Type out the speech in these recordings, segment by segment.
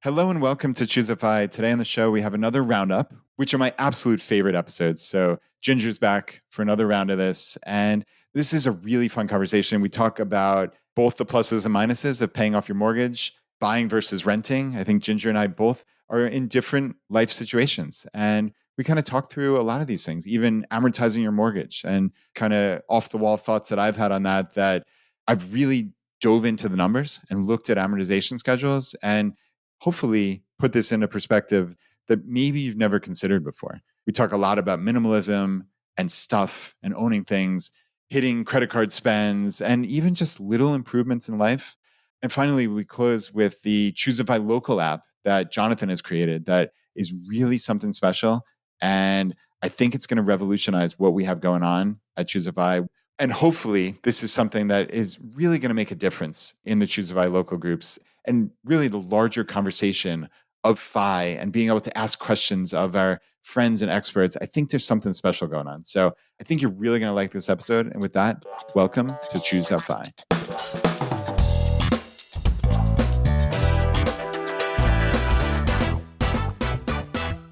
Hello and welcome to ChooseFI. Today on the show, we have another roundup, which are my absolute favorite episodes. So Ginger's back for another round of this. And this is a really fun conversation. We talk about both the pluses and minuses of paying off your mortgage, buying versus renting. I think Ginger and I both are in different life situations. And we kind of talk through a lot of these things, even amortizing your mortgage and kind of off the wall thoughts that I've had on that I've really dove into the numbers and looked at amortization schedules and hopefully put this into perspective that maybe you've never considered before. We talk a lot about minimalism and stuff and owning things, hitting credit card spends, and even just little improvements in life. And finally, we close with the ChooseFI local app that Jonathan has created that is really something special. And I think it's going to revolutionize what we have going on at ChooseFI. And hopefully, this is something that is really going to make a difference in the ChooseFI local groups and really the larger conversation of FI and being able to ask questions of our friends and experts. I think there's something special going on. So I think you're really going to like this episode. And with that, welcome to ChooseFI.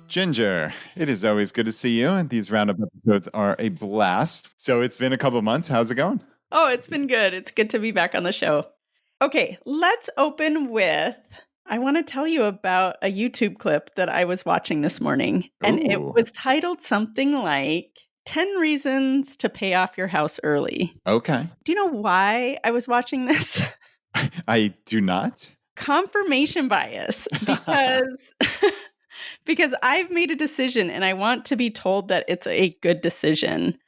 Ginger, it is always good to see you. And these roundup episodes are a blast. So it's been a couple of months. How's it going? Oh, it's been good. It's good to be back on the show. Okay, let's open with, I want to tell you about a YouTube clip that I was watching this morning. And It was titled something like 10 Reasons to Pay Off Your House Early. Okay. Do you know why I was watching this? I do not. Confirmation bias. Because I've made a decision and I want to be told that it's a good decision.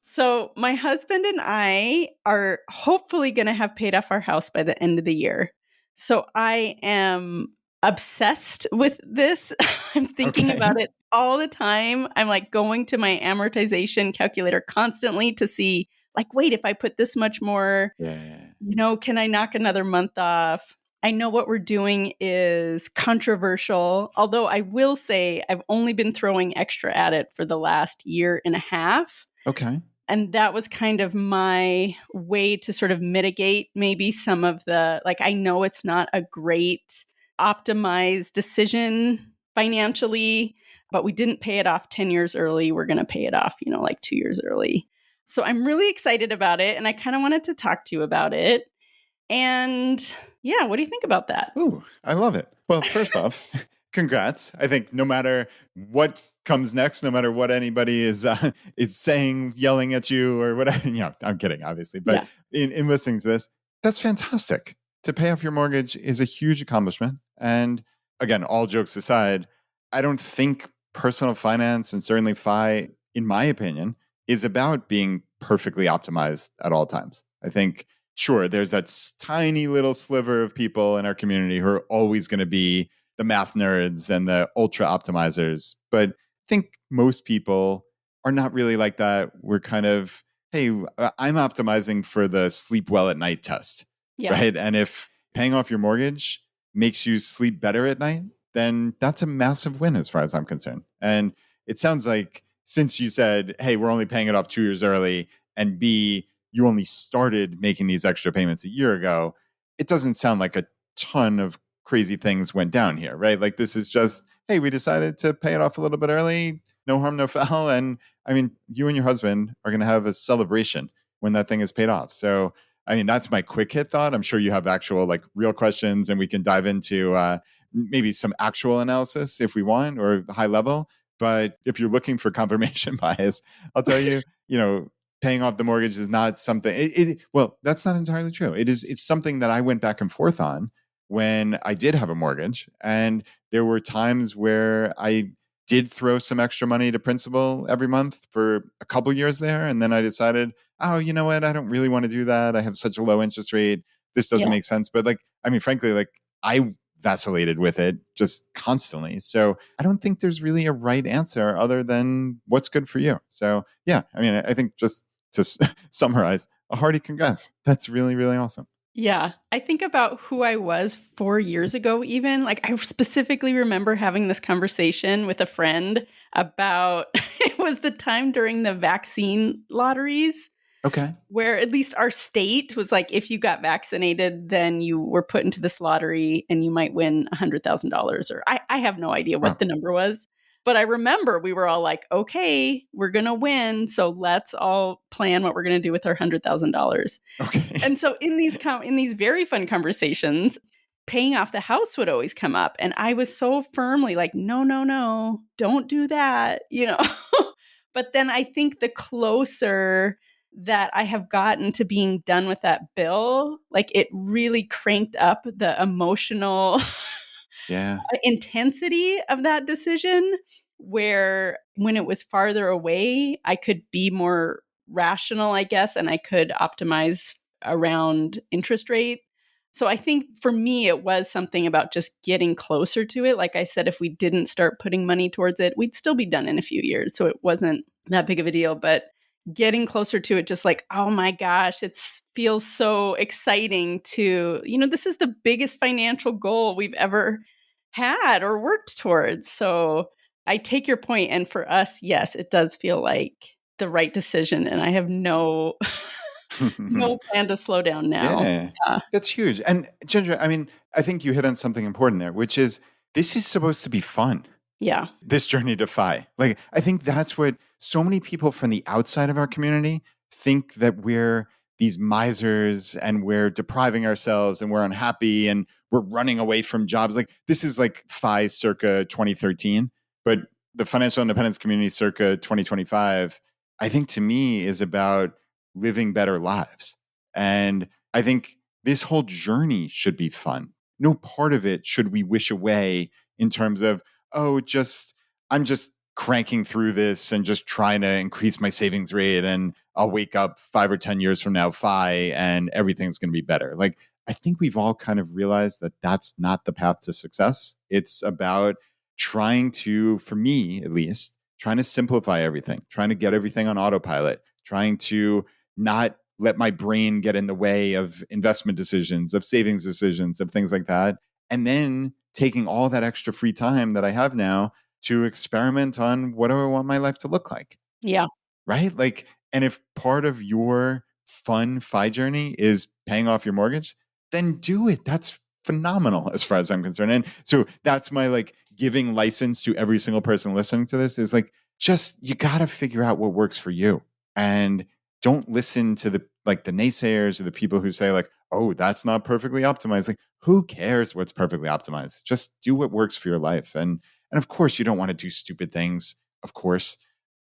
So my husband and I are hopefully going to have paid off our house by the end of the year. So I am obsessed with this. I'm thinking about it all the time. I'm like going to my amortization calculator constantly to see, like, wait, if I put this much more, can I knock another month off? I know what we're doing is controversial, although I will say I've only been throwing extra at it for the last year and a half. Okay. And that was kind of my way to sort of mitigate maybe some of the, I know it's not a great optimized decision financially, but we didn't pay it off 10 years early. We're going to pay it off, 2 years early. So I'm really excited about it. And I kind of wanted to talk to you about it. And yeah, what do you think about that? Ooh, I love it. Well, first off, congrats. I think no matter what comes next, no matter what anybody is saying, yelling at you or whatever, I'm kidding, obviously. But in listening to this, that's fantastic. To pay off your mortgage is a huge accomplishment. And again, all jokes aside, I don't think personal finance and certainly FI, in my opinion, is about being perfectly optimized at all times. I think, sure, there's that tiny little sliver of people in our community who are always going to be the math nerds and the ultra optimizers. But I think most people are not really like that. We're kind of, hey, I'm optimizing for the sleep well at night test, right? And if paying off your mortgage makes you sleep better at night, then that's a massive win as far as I'm concerned. And it sounds like since you said, hey, we're only paying it off 2 years early, and B, you only started making these extra payments a year ago, it doesn't sound like a ton of crazy things went down here, right? Like this is just, hey, we decided to pay it off a little bit early, no harm, no foul. And I mean, you and your husband are going to have a celebration when that thing is paid off. So, I mean, that's my quick hit thought. I'm sure you have actual real questions and we can dive into maybe some actual analysis if we want or high level. But if you're looking for confirmation bias, I'll tell you, paying off the mortgage is not something, well, that's not entirely true. It's something that I went back and forth on when I did have a mortgage. And there were times where I did throw some extra money to principal every month for a couple years there. And then I decided, oh, you know what? I don't really want to do that. I have such a low interest rate. This doesn't make sense. But frankly, I vacillated with it just constantly. So I don't think there's really a right answer other than what's good for you. So yeah, I think just to summarize, a hearty congrats. That's really, really awesome. Yeah. I think about who I was 4 years ago, even. I specifically remember having this conversation with a friend about, it was the time during the vaccine lotteries. Okay. where at least our state was like, if you got vaccinated, then you were put into this lottery and you might win $100,000. Or I have no idea what Wow. the number was. But I remember we were all like, okay, we're going to win. So let's all plan what we're going to do with our $100,000. Okay. And so in these very fun conversations, paying off the house would always come up. And I was so firmly like, no, no, no, don't do that, you know. But then I think the closer that I have gotten to being done with that bill, like it really cranked up the emotional Yeah. intensity of that decision, where when it was farther away, I could be more rational, I guess, and I could optimize around interest rate. So I think for me, it was something about just getting closer to it. Like I said, if we didn't start putting money towards it, we'd still be done in a few years. So it wasn't that big of a deal. But getting closer to it, just like, oh my gosh, it feels so exciting to, this is the biggest financial goal we've ever had or worked towards. So I take your point, and for us, yes, it does feel like the right decision, and I have no no plan to slow down now. Yeah, Yeah. that's huge. And Ginger, I mean, I think you hit on something important there, which is this is supposed to be fun. Yeah. This journey to FI. Like, I think that's what so many people from the outside of our community think, that we're these misers and we're depriving ourselves and we're unhappy and we're running away from jobs. Like, this is like FI circa 2013, but the financial independence community circa 2025, I think to me is about living better lives. And I think this whole journey should be fun. No part of it should we wish away in terms of, oh, I'm just cranking through this and just trying to increase my savings rate, and I'll wake up 5 or 10 years from now, and everything's going to be better. Like, I think we've all kind of realized that that's not the path to success. It's about trying to, for me at least, trying to simplify everything, trying to get everything on autopilot, trying to not let my brain get in the way of investment decisions, of savings decisions, of things like that. And then taking all that extra free time that I have now to experiment on what do I want my life to look like. Yeah. Right? Like, and if part of your fun FI journey is paying off your mortgage, then do it. That's phenomenal as far as I'm concerned. And so that's my like giving license to every single person listening to this is like, just you got to figure out what works for you. And don't listen to the naysayers or the people who say like, oh, that's not perfectly optimized. Like, who cares what's perfectly optimized? Just do what works for your life. And of course, you don't want to do stupid things, of course,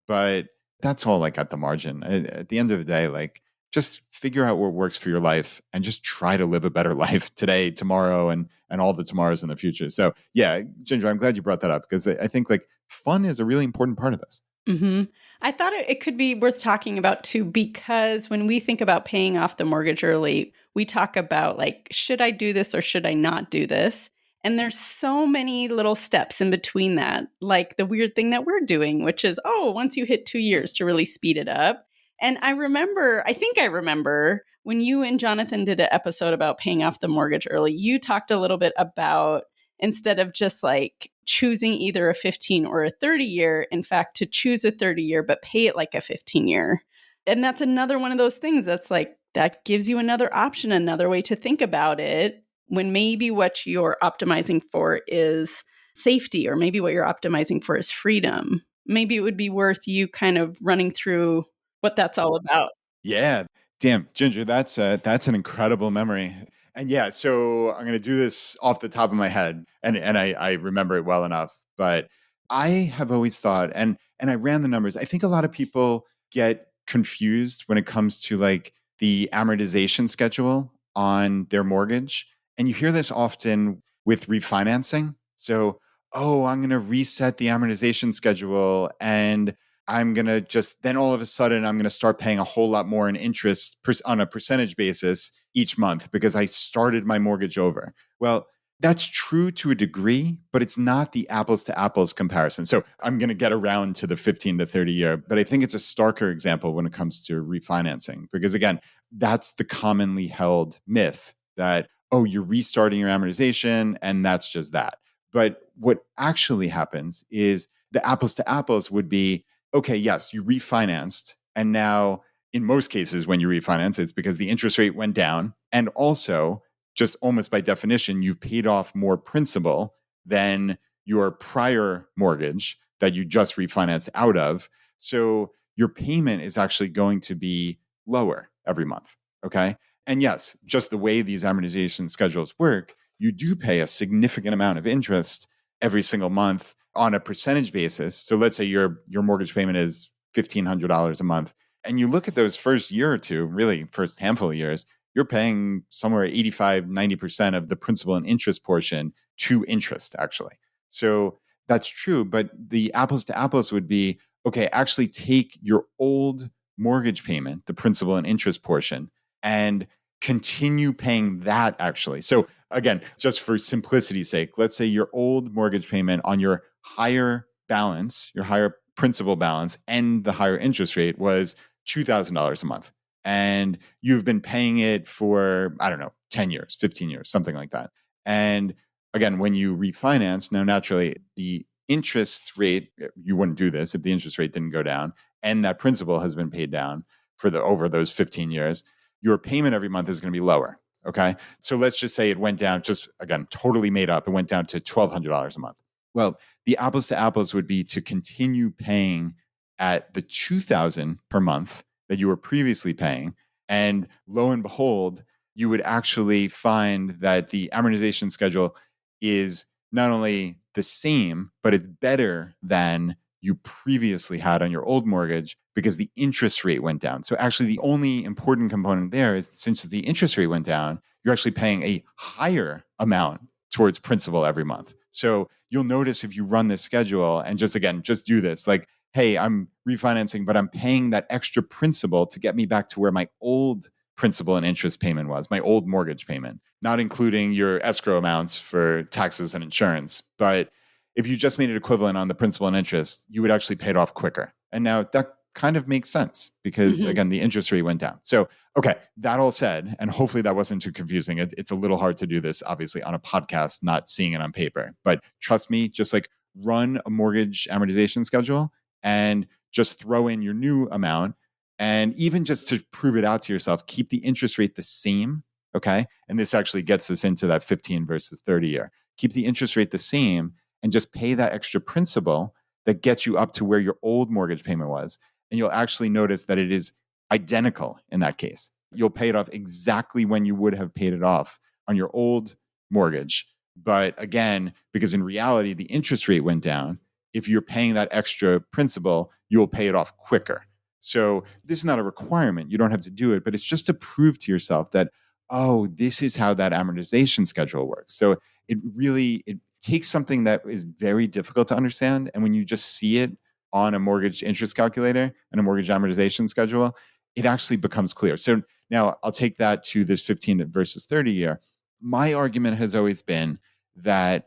but that's all like at the margin. At the end of the day, like just figure out what works for your life and just try to live a better life today, tomorrow, and all the tomorrows in the future. So yeah, Ginger, I'm glad you brought that up because I think like fun is a really important part of this. Mm-hmm. I thought it could be worth talking about too, because when we think about paying off the mortgage early, we talk about like, should I do this or should I not do this? And there's so many little steps in between that, like the weird thing that we're doing, which is, oh, once you hit 2 years to really speed it up. And I think I remember when you and Jonathan did an episode about paying off the mortgage early, you talked a little bit about instead of just like choosing either a 15 or a 30 year, in fact, to choose a 30 year, but pay it like a 15 year. And that's another one of those things that's like, that gives you another option, another way to think about it when maybe what you're optimizing for is safety, or maybe what you're optimizing for is freedom. Maybe it would be worth you kind of running through what that's all about. Yeah. Damn, Ginger, that's an incredible memory. And yeah, so I'm gonna do this off the top of my head, and I remember it well enough. But I have always thought, and I ran the numbers. I think a lot of people get confused when it comes to like the amortization schedule on their mortgage. And you hear this often with refinancing. So, oh, I'm gonna reset the amortization schedule, and I'm going to just then all of a sudden I'm going to start paying a whole lot more in interest on a percentage basis each month because I started my mortgage over. Well, that's true to a degree, but it's not the apples to apples comparison. So I'm going to get around to the 15 to 30 year, but I think it's a starker example when it comes to refinancing because again, that's the commonly held myth that, oh, you're restarting your amortization and that's just that. But what actually happens is the apples to apples would be, okay, yes, you refinanced. And now in most cases, when you refinance, it's because the interest rate went down. And also, just almost by definition, you've paid off more principal than your prior mortgage that you just refinanced out of. So your payment is actually going to be lower every month. Okay. And yes, just the way these amortization schedules work, you do pay a significant amount of interest every single month on a percentage basis. So let's say your mortgage payment is $1,500 a month. And you look at those first year or two, really first handful of years, you're paying somewhere 85, 90% of the principal and interest portion to interest, actually. So that's true. But the apples to apples would be, okay, actually take your old mortgage payment, the principal and interest portion, and continue paying that actually. So again, just for simplicity's sake, let's say your old mortgage payment on your higher balance, your higher principal balance, and the higher interest rate was $2,000 a month. And you've been paying it for, I don't know, 10 years, 15 years, something like that. And again, when you refinance, now naturally the interest rate, you wouldn't do this if the interest rate didn't go down and that principal has been paid down for over those 15 years, your payment every month is going to be lower. Okay. So let's just say it went down, just again, totally made up. It went down to $1,200 a month. Well, the apples to apples would be to continue paying at the $2,000 per month that you were previously paying. And lo and behold, you would actually find that the amortization schedule is not only the same, but it's better than you previously had on your old mortgage because the interest rate went down. So actually the only important component there is since the interest rate went down, you're actually paying a higher amount towards principal every month. So you'll notice if you run this schedule and just do this, like, hey, I'm refinancing, but I'm paying that extra principal to get me back to where my old principal and interest payment was, my old mortgage payment, not including your escrow amounts for taxes and insurance. But if you just made it equivalent on the principal and interest, you would actually pay it off quicker. And now that kind of makes sense because, again, the interest rate went down. So, okay, that all said, and hopefully that wasn't too confusing. It's a little hard to do this, obviously, on a podcast, not seeing it on paper. But trust me, just like run a mortgage amortization schedule and just throw in your new amount. And even just to prove it out to yourself, keep the interest rate the same. Okay. And this actually gets us into that 15 versus 30 year. Keep the interest rate the same and just pay that extra principal that gets you up to where your old mortgage payment was. And you'll actually notice that it is identical in that case. You'll pay it off exactly when you would have paid it off on your old mortgage. But again, because in reality, the interest rate went down, if you're paying that extra principal, you'll pay it off quicker. So this is not a requirement. You don't have to do it, but it's just to prove to yourself that, oh, this is how that amortization schedule works. So it takes something that is very difficult to understand. And when you just see it on a mortgage interest calculator and a mortgage amortization schedule, it actually becomes clear. So now I'll take that to this 15 versus 30 year. My argument has always been that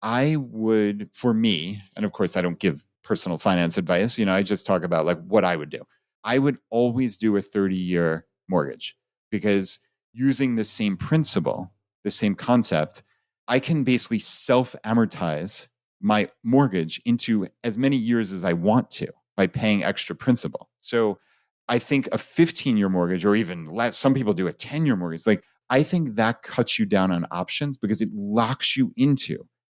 I would, for me, and of course I don't give personal finance advice, I just talk about like what I would do. I would always do a 30-year mortgage because using the same principle, the same concept, I can basically self-amortize my mortgage into as many years as I want to by paying extra principal. So I think a 15-year mortgage or even less, some people do a 10-year mortgage. Like I think that cuts you down on options because it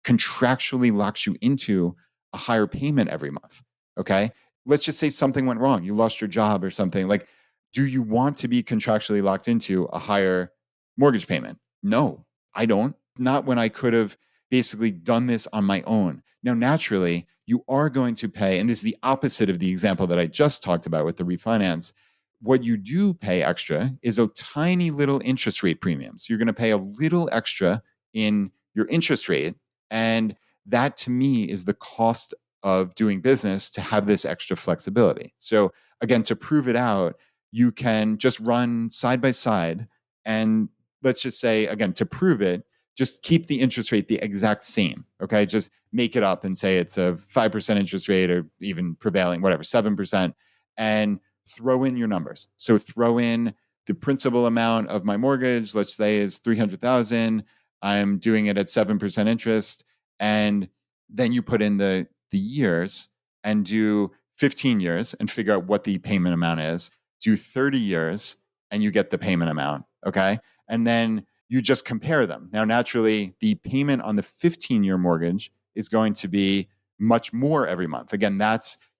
contractually locks you into a higher payment every month. Okay. Let's just say something went wrong. You lost your job or something. Like, do you want to be contractually locked into a higher mortgage payment? No, I don't. Not when I could have basically done this on my own. Now, naturally, you are going to pay, and this is the opposite of the example that I just talked about with the refinance. What you do pay extra is a tiny little interest rate premium. So you're going to pay a little extra in your interest rate. And that to me is the cost of doing business to have this extra flexibility. So again, to prove it out, you can just run side by side. And let's just say, again, to prove it, just keep the interest rate the exact same. Okay. Just make it up and say it's a 5% interest rate or even prevailing, whatever, 7%, and throw in your numbers. So throw in the principal amount of my mortgage, let's say is 300,000. I'm doing it at 7% interest. And then you put in the years and do 15 years and figure out what the payment amount is. do 30 years and you get the payment amount. Okay. And then you just compare them. Now, naturally, the payment on the 15-year mortgage is going to be much more every month. Again,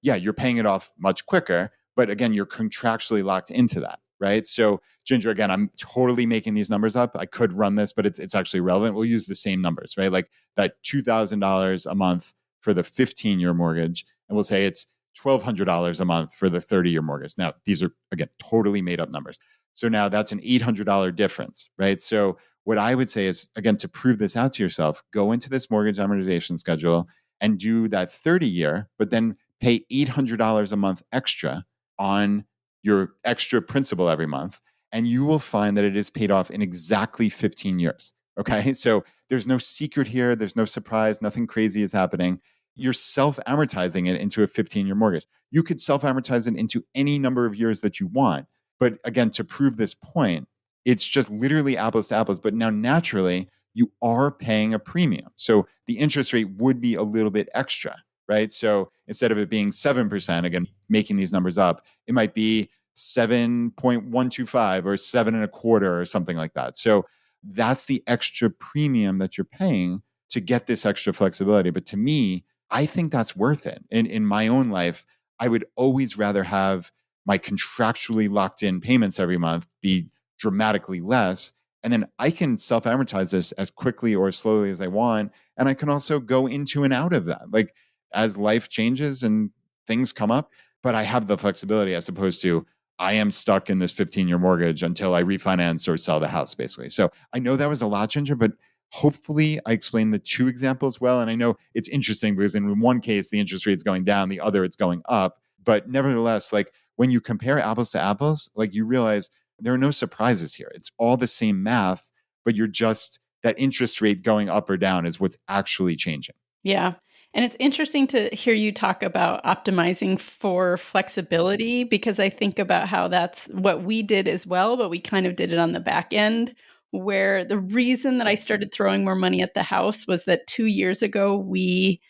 you're paying it off much quicker, but again, you're contractually locked into that, right? So, Ginger, again, I'm totally making these numbers up. I could run this, but it's actually relevant. We'll use the same numbers, right? Like that $2,000 a month for the 15-year mortgage, and we'll say it's $1,200 a month for the 30-year mortgage. Now, these are, again, totally made up numbers. So now that's an $800 difference, right? So what I would say is, again, to prove this out to yourself, go into this mortgage amortization schedule and do that 30-year, but then pay $800 a month extra on your extra principal every month. And you will find that it is paid off in exactly 15 years. Okay. So there's no secret here. There's no surprise. Nothing crazy is happening. You're self-amortizing it into a 15-year mortgage. You could self-amortize it into any number of years that you want. But again, to prove this point, it's just literally apples to apples. But now naturally, you are paying a premium. So the interest rate would be a little bit extra, right? So instead of it being 7%, again, making these numbers up, it might be 7.125 or 7.25 or something like that. So that's the extra premium that you're paying to get this extra flexibility. But to me, I think that's worth it. In my own life, I would always rather have my contractually locked in payments every month be dramatically less. And then I can self amortize this as quickly or as slowly as I want. And I can also go into and out of that, like as life changes and things come up. But I have the flexibility as opposed to I am stuck in this 15-year mortgage until I refinance or sell the house, basically. So I know that was a lot, Ginger, but hopefully I explained the two examples well. And I know it's interesting because in one case, the interest rate's going down, the other, it's going up. But nevertheless, like when you compare apples to apples, like you realize there are no surprises here. It's all the same math, but you're just that interest rate going up or down is what's actually changing. Yeah. And it's interesting to hear you talk about optimizing for flexibility, because I think about how that's what we did as well, but we kind of did it on the back end, where the reason that I started throwing more money at the house was that 2 years ago, we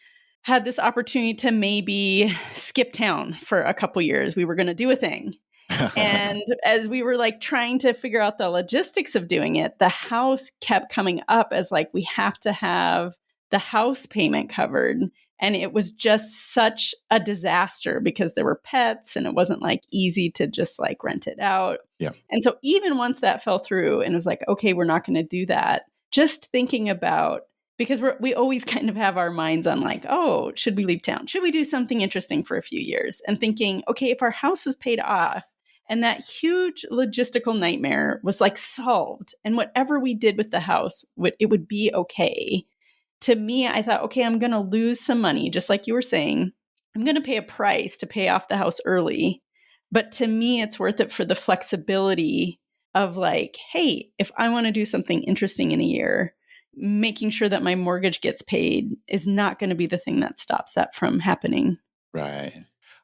had this opportunity to maybe skip town for a couple years. We were going to do a thing. And as we were like trying to figure out the logistics of doing it, the house kept coming up as like, we have to have the house payment covered. And it was just such a disaster because there were pets and it wasn't like easy to just like rent it out. Yeah. And so even once that fell through and it was like, okay, we're not going to do that, just thinking about, because we always kind of have our minds on like, oh, should we leave town? Should we do something interesting for a few years? And thinking, okay, if our house was paid off and that huge logistical nightmare was like solved and whatever we did with the house, it would be okay. To me, I thought, okay, I'm going to lose some money, just like you were saying. I'm going to pay a price to pay off the house early. But to me, it's worth it for the flexibility of like, hey, if I want to do something interesting in a year, making sure that my mortgage gets paid is not going to be the thing that stops that from happening. Right.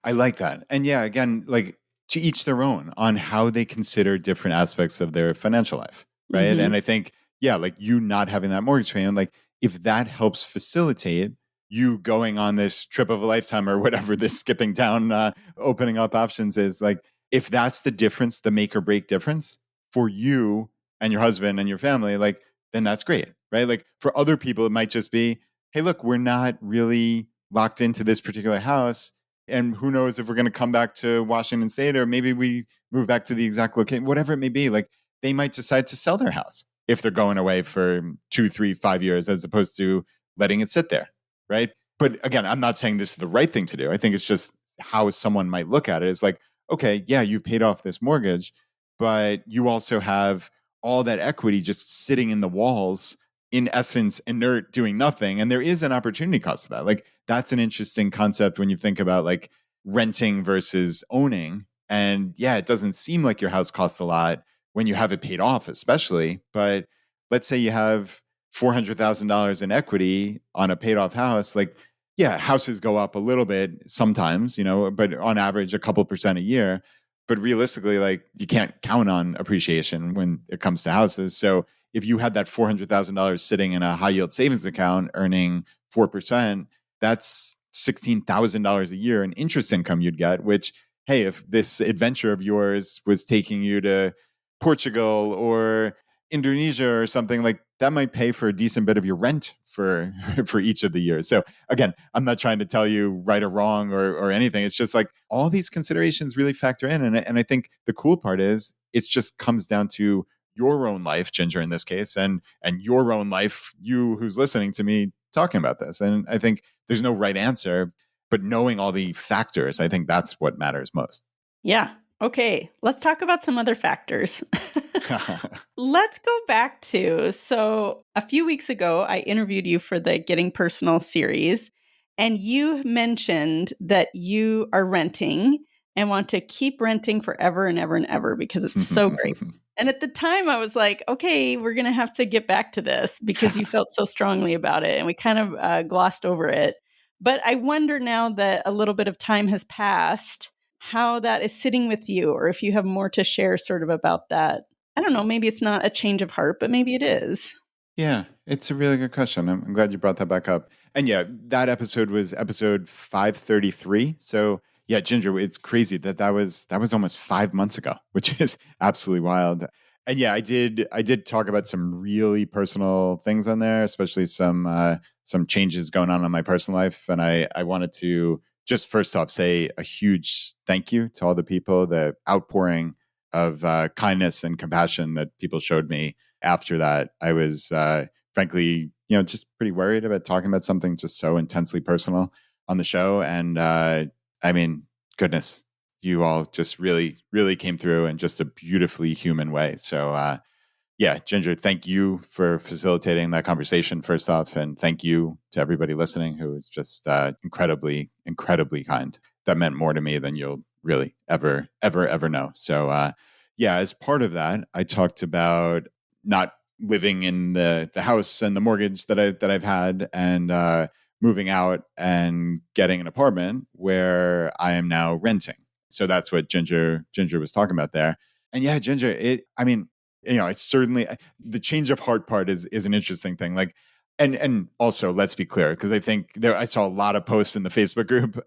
I like that. And yeah, again, like to each their own on how they consider different aspects of their financial life. Right. Mm-hmm. And I think, yeah, like you not having that mortgage payment, like if that helps facilitate you going on this trip of a lifetime or whatever this skipping town, opening up options is, like, if that's the difference, the make or break difference for you and your husband and your family, like, then that's great, right? Like for other people, it might just be, hey, look, we're not really locked into this particular house. And who knows if we're going to come back to Washington State, or maybe we move back to the exact location, whatever it may be. Like they might decide to sell their house if they're going away for 2, 3, 5 years, as opposed to letting it sit there, right? But again, I'm not saying this is the right thing to do. I think it's just how someone might look at it. It's like, okay, yeah, you paid off this mortgage, but you also have all that equity just sitting in the walls, in essence, inert, doing nothing. And there is an opportunity cost to that. Like that's an interesting concept when you think about like renting versus owning. And yeah, it doesn't seem like your house costs a lot when you have it paid off, especially. But let's say you have $400,000 in equity on a paid off house. Like, yeah, houses go up a little bit sometimes, but on average, a couple percent a year. But realistically, like you can't count on appreciation when it comes to houses. So if you had that $400,000 sitting in a high yield savings account earning 4%, that's $16,000 a year in interest income you'd get, which hey, if this adventure of yours was taking you to Portugal or Indonesia or something, like that might pay for a decent bit of your rent for for each of the years. So again, I'm not trying to tell you right or wrong or anything. It's just like all these considerations really factor in. And I think the cool part is it just comes down to your own life, Ginger, in this case, and your own life, you who's listening to me talking about this. And I think there's no right answer, but knowing all the factors, I think that's what matters most. Yeah. Okay. Let's talk about some other factors. Let's go back to, so a few weeks ago, I interviewed you for the Getting Personal series, and you mentioned that you are renting and want to keep renting forever and ever and ever because it's so great. And at the time, I was like, okay, we're going to have to get back to this because you felt so strongly about it. And we kind of glossed over it. But I wonder now that a little bit of time has passed, how that is sitting with you, or if you have more to share sort of about that. I don't know, maybe it's not a change of heart, but maybe it is. Yeah, it's a really good question. I'm glad you brought that back up. And yeah, that episode was episode 533. So yeah, Ginger, it's crazy that was almost 5 months ago, which is absolutely wild. And yeah, I did talk about some really personal things on there, especially some changes going on in my personal life. And I wanted to just first off say a huge thank you to all the people, the outpouring of kindness and compassion that people showed me after that. I was frankly, just pretty worried about talking about something just so intensely personal on the show. And I mean, goodness, you all just really, really came through in just a beautifully human way. So yeah, Ginger, thank you for facilitating that conversation first off. And thank you to everybody listening who was just incredibly, incredibly kind. That meant more to me than you'll really ever, ever, ever know. So yeah, as part of that, I talked about not living in the house and the mortgage that I've had, and moving out and getting an apartment where I am now renting. So that's what Ginger was talking about there. And yeah, Ginger, I mean, it's certainly the change of heart part is an interesting thing. Like, and also let's be clear, because I think I saw a lot of posts in the Facebook group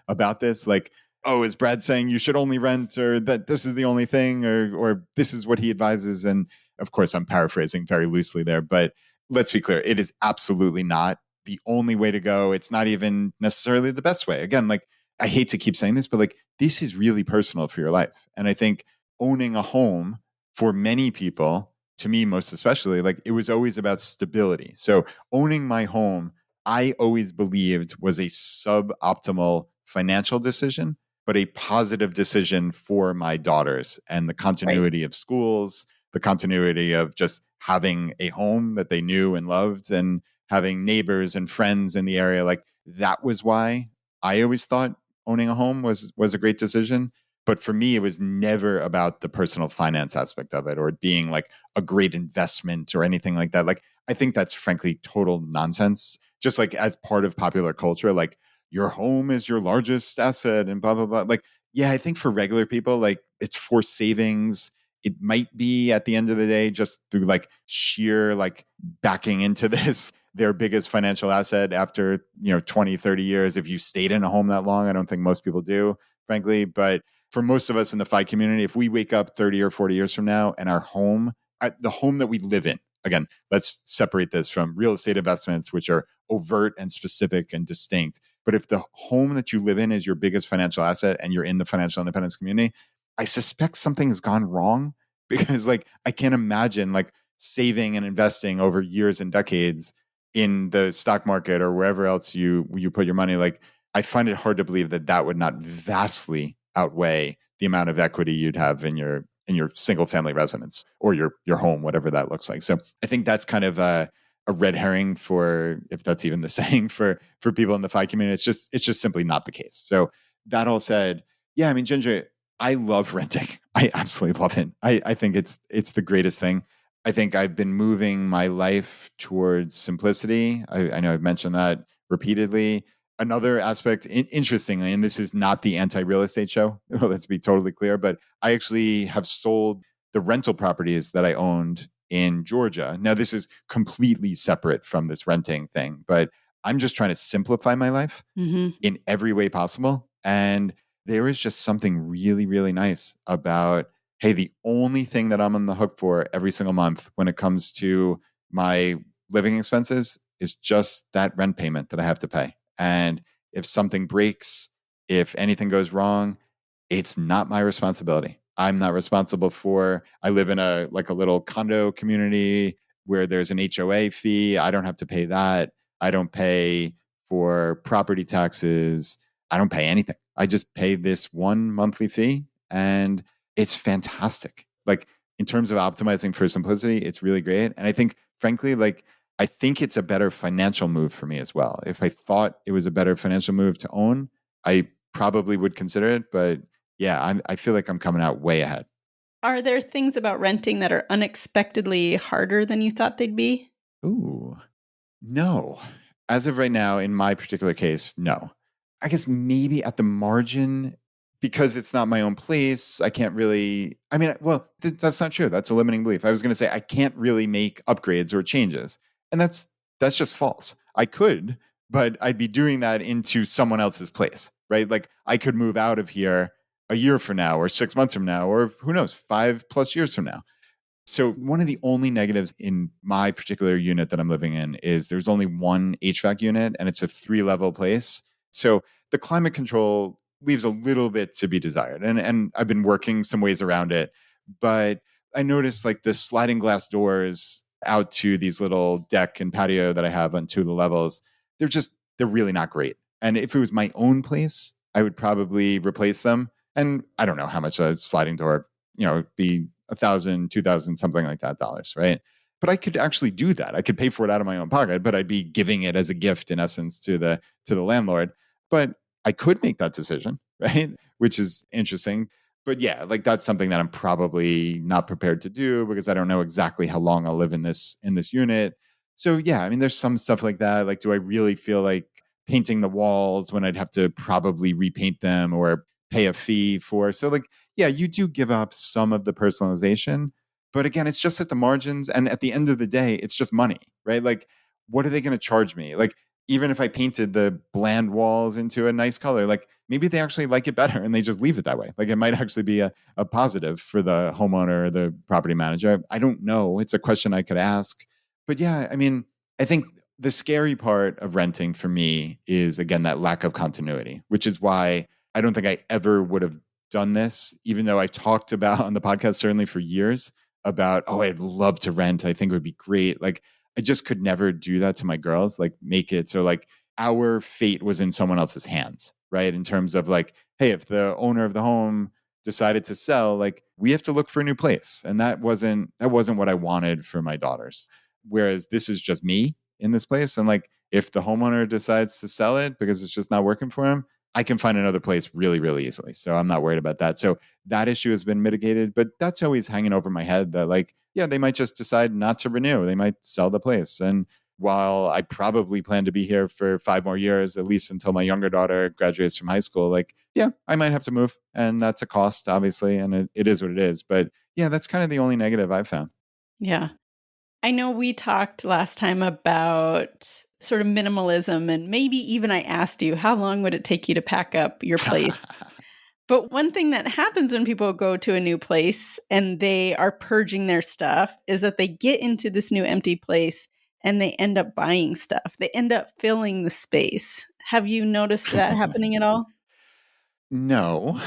about this, like, oh, is Brad saying you should only rent, or that this is the only thing, or this is what he advises? And of course, I'm paraphrasing very loosely there, but let's be clear, it is absolutely not the only way to go. It's not even necessarily the best way. Again, like, I hate to keep saying this, but like, this is really personal for your life. And I think owning a home for many people, to me most especially, like, it was always about stability. So owning my home, I always believed was a suboptimal financial decision, but a positive decision for my daughters and the continuity of schools, the continuity of just having a home that they knew and loved, and having neighbors and friends in the area. Like, that was why I always thought owning a home was a great decision. But for me, it was never about the personal finance aspect of it, or being like a great investment or anything like that. Like, I think that's frankly total nonsense. Just like, as part of popular culture, like, your home is your largest asset and blah, blah, blah. Like, yeah, I think for regular people, like, it's for savings. It might be at the end of the day just through like sheer like backing into this their biggest financial asset after 20, 30 years. If you stayed in a home that long, I don't think most people do, frankly. But for most of us in the FI community, if we wake up 30 or 40 years from now and our home, the home that we live in, again, let's separate this from real estate investments, which are overt and specific and distinct. But if the home that you live in is your biggest financial asset and you're in the financial independence community, I suspect something has gone wrong, because like, I can't imagine like saving and investing over years and decades in the stock market or wherever else you put your money. Like, I find it hard to believe that would not vastly outweigh the amount of equity you'd have in your single family residence or your home, whatever that looks like. So I think that's kind of a red herring, for, if that's even the saying, for people in the FI community. It's just simply not the case. So that all said, yeah, I mean, Ginger, I love renting. I absolutely love it. I think it's the greatest thing. I think I've been moving my life towards simplicity. I know I've mentioned that repeatedly. Another aspect, interestingly, and this is not the anti-real estate show, let's be totally clear, but I actually have sold the rental properties that I owned in Georgia. Now, this is completely separate from this renting thing, but I'm just trying to simplify my life in every way possible. And there is just something really, really nice about, hey, the only thing that I'm on the hook for every single month when it comes to my living expenses is just that rent payment that I have to pay. And if something breaks, if anything goes wrong, it's not my responsibility. I'm not responsible for, I live in a like a little condo community where there's an HOA fee. I don't have to pay that. I don't pay for property taxes. I don't pay anything. I just pay this one monthly fee and it's fantastic. Like in terms of optimizing for simplicity, it's really great. And I think, frankly, like I think it's a better financial move for me as well. If I thought it was a better financial move to own, I probably would consider it. But yeah, I feel like I'm coming out way ahead. Are there things about renting that are unexpectedly harder than you thought they'd be? Ooh, no. As of right now, in my particular case, no. I guess maybe at the margin, because it's not my own place, I can't really. I mean, well, that's not true. That's a limiting belief. I was going to say I can't really make upgrades or changes, and that's just false. I could, but I'd be doing that into someone else's place, right? Like I could move out of here a year from now, or 6 months from now, or who knows, 5+ years from now. So one of the only negatives in my particular unit that I'm living in is there's only one HVAC unit and it's a 3-level place. So the climate control leaves a little bit to be desired. And I've been working some ways around it, but I noticed like the sliding glass doors out to these little deck and patio that I have on 2 of the levels, they're really not great. And if it was my own place, I would probably replace them. And I don't know how much a sliding door, be 1,000, 2,000, something like that dollars, right? But I could actually do that. I could pay for it out of my own pocket, but I'd be giving it as a gift in essence to the landlord. But I could make that decision, right? Which is interesting. But yeah, like that's something that I'm probably not prepared to do because I don't know exactly how long I'll live in this unit. So yeah, I mean, there's some stuff like that. Like, do I really feel like painting the walls when I'd have to probably repaint them or pay a fee for? So like, yeah, you do give up some of the personalization, but again, it's just at the margins. And at the end of the day, it's just money, right? Like, what are they going to charge me? Like, even if I painted the bland walls into a nice color, like maybe they actually like it better and they just leave it that way. Like, it might actually be a positive for the homeowner or the property manager. I don't know. It's a question I could ask. But yeah, I mean, I think the scary part of renting for me is, again, that lack of continuity, which is why I don't think I ever would have done this, even though I talked about on the podcast certainly for years about, oh, I'd love to rent. I think it would be great. Like I just could never do that to my girls, like make it so like our fate was in someone else's hands, right? In terms of like, hey, if the owner of the home decided to sell, like we have to look for a new place. And that wasn't what I wanted for my daughters. Whereas this is just me in this place. And like if the homeowner decides to sell it because it's just not working for him, I can find another place really, really easily. So I'm not worried about that. So that issue has been mitigated, but that's always hanging over my head that like, yeah, they might just decide not to renew. They might sell the place. And while I probably plan to be here for 5 more years, at least until my younger daughter graduates from high school, like, yeah, I might have to move. And that's a cost, obviously. And it is what it is. But yeah, that's kind of the only negative I've found. Yeah. I know we talked last time about sort of minimalism, and maybe even I asked you, how long would it take you to pack up your place? But one thing that happens when people go to a new place and they are purging their stuff is that they get into this new empty place and they end up buying stuff. They end up filling the space. Have you noticed that happening at all? No.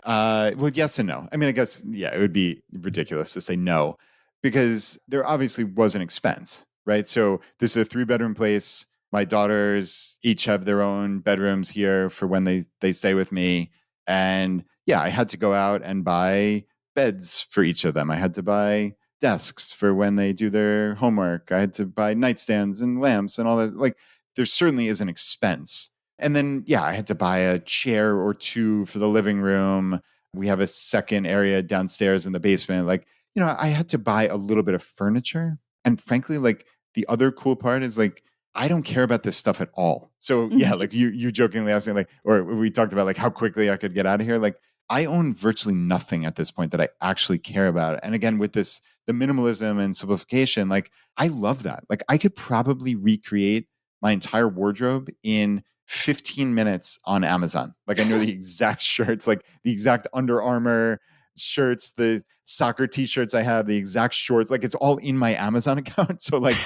Well, yes and no. I mean, I guess, yeah, it would be ridiculous to say no because there obviously was an expense, right? So this is a 3-bedroom place. My daughters each have their own bedrooms here for when they stay with me. And yeah, I had to go out and buy beds for each of them. I had to buy desks for when they do their homework. I had to buy nightstands and lamps and all that. Like, there certainly is an expense. And then, yeah, I had to buy a chair or two for the living room. We have a second area downstairs in the basement. Like, I had to buy a little bit of furniture. And frankly, like the other cool part is like, I don't care about this stuff at all. So yeah, Mhm. like you jokingly asking like, or we talked about like how quickly I could get out of here. Like I own virtually nothing at this point that I actually care about. And again, with the minimalism and simplification, like I love that. Like I could probably recreate my entire wardrobe in 15 minutes on Amazon. Like I know the exact shirts, like the exact Under Armour shirts, the soccer t-shirts I have, the exact shorts, like it's all in my Amazon account. So like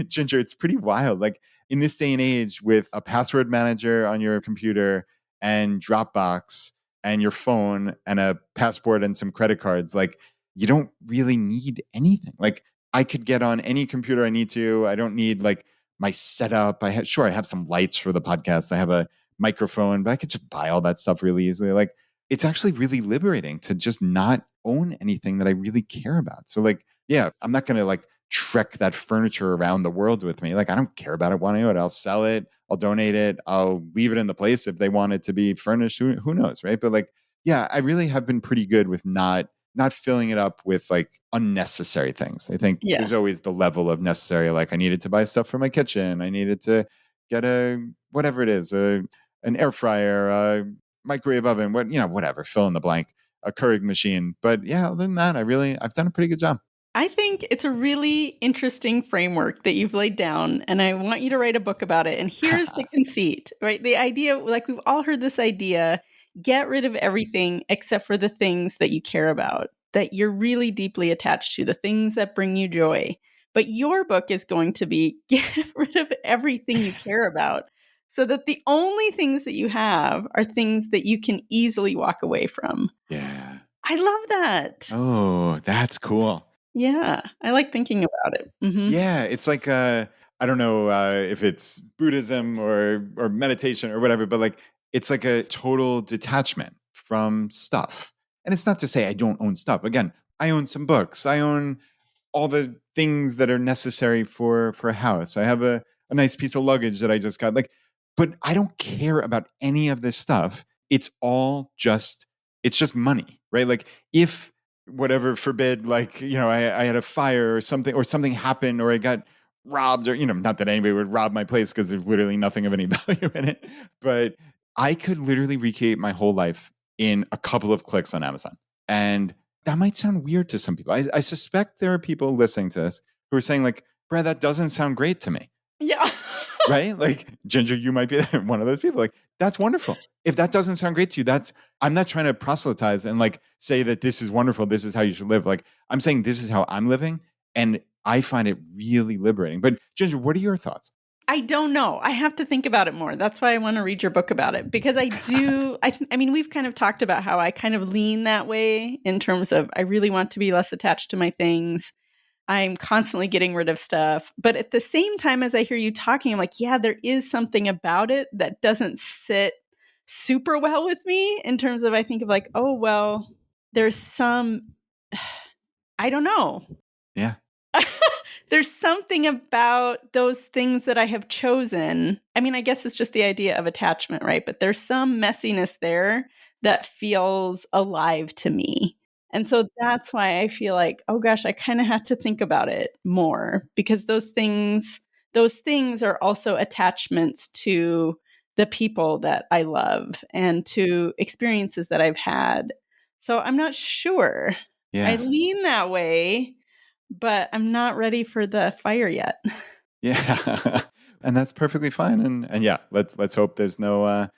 Ginger, it's pretty wild. Like in this day and age with a password manager on your computer and Dropbox and your phone and a passport and some credit cards, like you don't really need anything. Like I could get on any computer I need to. I don't need like my setup. I have some lights for the podcast. I have a microphone, but I could just buy all that stuff really easily. Like it's actually really liberating to just not own anything that I really care about. So like, yeah, I'm not going to like trek that furniture around the world with me. Like I don't care about it, want to know it. I'll sell it. I'll donate it. I'll leave it in the place if they want it to be furnished. Who knows, right? But like, yeah, I really have been pretty good with not filling it up with like unnecessary things. I think Yeah. there's always the level of necessary, like I needed to buy stuff for my kitchen. I needed to get a whatever it is, an air fryer, a microwave oven, whatever, fill in the blank, a Keurig machine. But yeah, other than that, I've done a pretty good job. I think it's a really interesting framework that you've laid down, and I want you to write a book about it. And here's the conceit, right? The idea, like we've all heard this idea, get rid of everything except for the things that you care about, that you're really deeply attached to, the things that bring you joy. But your book is going to be get rid of everything you care about so that the only things that you have are things that you can easily walk away from. Yeah. I love that. Oh, that's cool. Yeah, I like thinking about it. Yeah, it's like I don't know if it's Buddhism or meditation or whatever, but like it's like a total detachment from stuff. And it's not to say I don't own stuff. Again, I own some books. I own all the things that are necessary for a house. I have a nice piece of luggage that I just got. Like, but I don't care about any of this stuff. It's just money, right? Like if whatever forbid, like, I had a fire or something happened, or I got robbed, or, not that anybody would rob my place because there's literally nothing of any value in it. But I could literally recreate my whole life in a couple of clicks on Amazon. And that might sound weird to some people. I suspect there are people listening to this who are saying, like, Brad, that doesn't sound great to me. Yeah. Right? Like, Ginger, you might be one of those people. Like, that's wonderful. If that doesn't sound great to you, I'm not trying to proselytize and like say that this is wonderful, this is how you should live. Like, I'm saying this is how I'm living, and I find it really liberating. But Ginger, what are your thoughts? I don't know. I have to think about it more. That's why I want to read your book about it, because I mean, we've kind of talked about how I kind of lean that way in terms of I really want to be less attached to my things. I'm constantly getting rid of stuff. But at the same time, as I hear you talking, I'm like, yeah, there is something about it that doesn't sit super well with me in terms of I think of like, oh, well, there's some, I don't know. Yeah. There's something about those things that I have chosen. I mean, I guess it's just the idea of attachment, right? But there's some messiness there that feels alive to me. And so that's why I feel like, oh gosh, I kind of have to think about it more, because those things are also attachments to the people that I love and to experiences that I've had. So I'm not sure. Yeah. I lean that way, but I'm not ready for the fire yet. Yeah. And that's perfectly fine. And yeah, let's hope there's no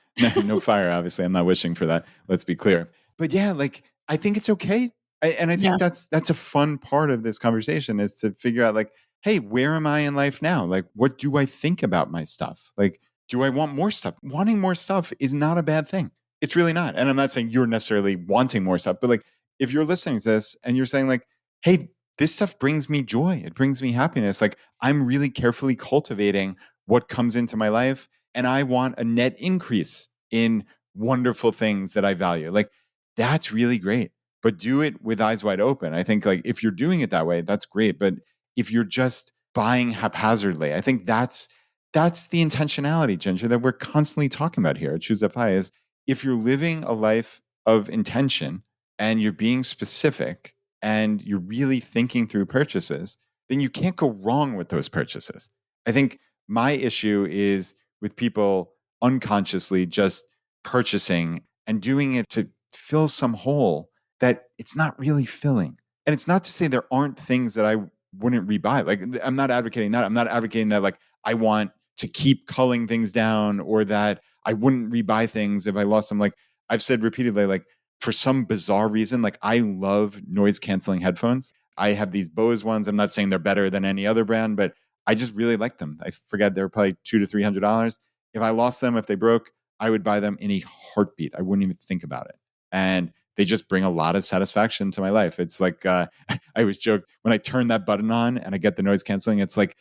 fire. Obviously, I'm not wishing for that. Let's be clear. But yeah, like I think it's okay. And I think Yeah. that's a fun part of this conversation, is to figure out like, hey, where am I in life now? Like, what do I think about my stuff? Like, do I want more stuff? Wanting more stuff is not a bad thing. It's really not. And I'm not saying you're necessarily wanting more stuff, but like if you're listening to this and you're saying like, hey, this stuff brings me joy. It brings me happiness. Like I'm really carefully cultivating what comes into my life, and I want a net increase in wonderful things that I value. Like that's really great, but do it with eyes wide open. I think like if you're doing it that way, that's great. But if you're just buying haphazardly, I think that's the intentionality, Ginger, that we're constantly talking about here at ChooseFI. Is if you're living a life of intention and you're being specific and you're really thinking through purchases, then you can't go wrong with those purchases. I think my issue is with people unconsciously just purchasing and doing it to fill some hole that it's not really filling. And it's not to say there aren't things that I wouldn't rebuy. Like I'm not advocating that. I'm not advocating that like I want to keep culling things down, or that I wouldn't rebuy things if I lost them. Like I've said repeatedly, like for some bizarre reason, like I love noise canceling headphones. I have these Bose ones. I'm not saying they're better than any other brand, but I just really like them. I forget they're probably $200 to $300. If I lost them, if they broke, I would buy them in a heartbeat. I wouldn't even think about it. And they just bring a lot of satisfaction to my life. It's like I always joke when I turn that button on and I get the noise canceling. It's like